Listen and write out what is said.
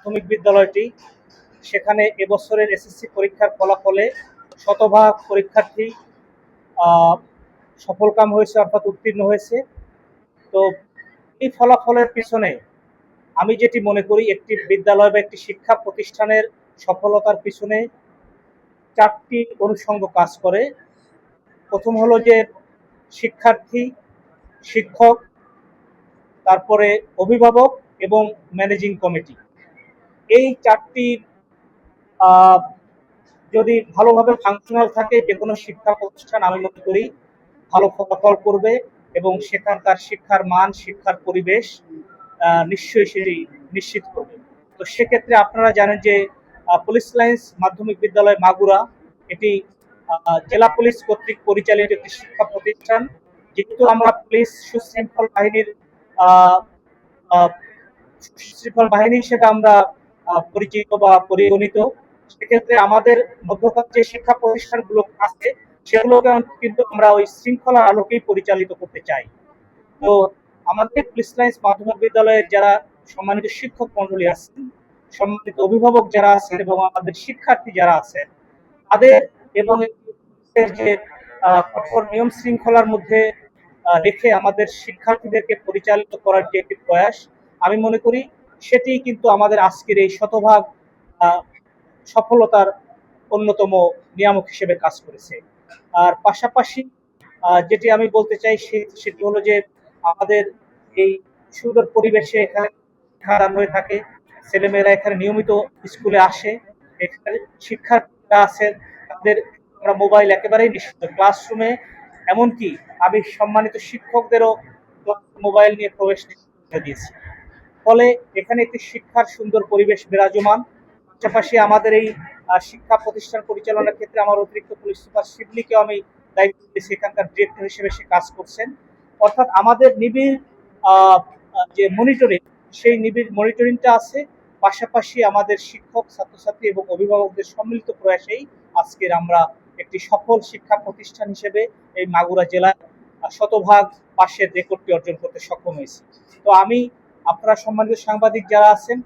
প্রাথমিক বিদ্যালয়টি, সেখানে এবছরের এসএসসি পরীক্ষার ফলাফলে শতভাগ পরীক্ষার্থী সফলকাম হয়েছে, অর্থাৎ উত্তীর্ণ হয়েছে। তো এই ফলাফলের পিছনে আমি যেটি মনে করি, একটি বিদ্যালয় বা একটি শিক্ষা প্রতিষ্ঠানের সফলতার পিছনে 4টি অনুষঙ্গ কাজ করে। প্রথম হলো যে শিক্ষার্থী, শিক্ষক, তারপরে অভিভাবক এবং ম্যানেজিং কমিটি। এই 4টি যদি ভালোভাবে ফাংশনাল থাকে, যে কোনো শিক্ষা প্রতিষ্ঠান আমি মনে করি ভালো ফলাফল করবে এবং সেখানকার শিক্ষার মান, শিক্ষার পরিবেশ নিশ্চয়ই সেটি নিশ্চিত করবে। তো সেক্ষেত্রে আপনারা জানেন যে পুলিশ লাইন্স মাধ্যমিক বিদ্যালয় মাগুরা এটি জেলা পুলিশ কর্তৃক পরিচালিত একটি শিক্ষা প্রতিষ্ঠান। যেহেতু আমরা পুলিশ সুশৃঙ্খল বাহিনীর সুশৃঙ্খল বাহিনী হিসেবে আমরা পরিচিত বা পরিগণিত, সেক্ষেত্রে আমাদের মধ্যকার যে শিক্ষা প্রতিষ্ঠানগুলো আছে সেগুলোকে কিন্তু আমরা ওই শৃঙ্খলার আলোকেই পরিচালিত করতে চাই। তো আমাদের পুলিশ লাইন্স মাধ্যমিক বিদ্যালয়ের যারা সম্মানিত শিক্ষক মন্ডলী আছেন, সম্মানিত অভিভাবক যারা আছেন এবং আমাদের শিক্ষার্থী যারা আছেন, তাদের এবং যে কঠোর নিয়ম শৃঙ্খলার মধ্যে রেখে আমাদের শিক্ষার্থীদেরকে পরিচালিত করার যে একটি প্রয়াস, আমি মনে করি সেটি কিন্তু আমাদের আজকের এই শতভাগ সফলতার অন্যতম নিয়ামক হিসেবে কাজ করেছে। আর পাশাপাশি যেটি আমি বলতে চাই সেটি হলো যে আমাদের এই সুন্দর পরিবেশে এখানে শিক্ষাদান হয়ে থাকে, ছেলেমেয়েরা এখানে নিয়মিত স্কুলে আসে, এখানে শিক্ষার্থীরা আছেন, তাদের আমরা মোবাইল একেবারেই নিষিদ্ধ ক্লাসরুমে। এমনকি আমি সম্মানিত শিক্ষকদেরও মোবাইল নিয়ে প্রবেশ করে দিয়েছি। ফলে এখানে একটি শিক্ষার সুন্দর পরিবেশ বিরাজমান। পাশাপাশি আমাদের এই শিক্ষা প্রতিষ্ঠান পরিচালনার ক্ষেত্রে আমার অতিরিক্ত পুলিশ সুপার শিবলিকেও আমি দায়িত্ব দিয়েছি, এখানকার ডিরেক্টর হিসেবে সে কাজ করছেন। অর্থাৎ আমাদের নিবিড় যে মনিটরিং, সেই নিবিড় মনিটরিংটা আছে। পাশাপাশি আমাদের শিক্ষক, ছাত্রছাত্রী এবং অভিভাবকদের সম্মিলিত প্রয়াসেই আজকের আমরা একটি সফল শিক্ষা প্রতিষ্ঠান হিসেবে এই মাগুরা জেলায় শতভাগ পাশের রেকর্ডটি অর্জন করতে সক্ষম হয়েছি। তো আমি, আপনারা সম্মানিত সাংবাদিক যারা আছেন,